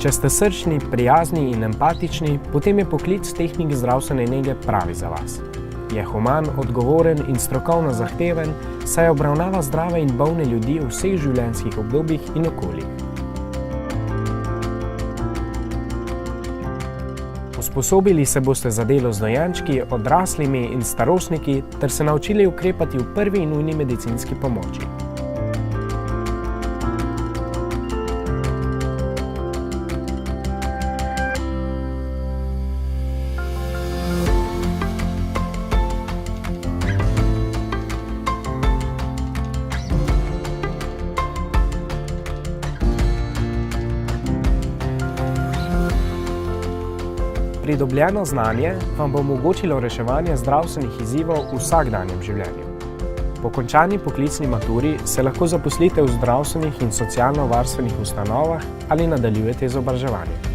Če ste srčni, prijazni in empatični, potem je poklic tehnik zdravstvene nege pravi za vas. Je human, odgovoren in strokovno zahteven, saj obravnava zdrave in bolne ljudi v vseh življenjskih obdobjih in okoljih. Usposobili se boste za delo z dojenčki, odraslimi in starostniki ter se naučili ukrepati v prvi in nujni medicinski pomoči. Pridobljeno znanje vam bo omogočilo reševanje zdravstvenih izzivov v vsakdanjem življenju. Po končani poklicni maturi se lahko zaposlite v zdravstvenih in socialno-varstvenih ustanovah ali nadaljujete izobraževanje.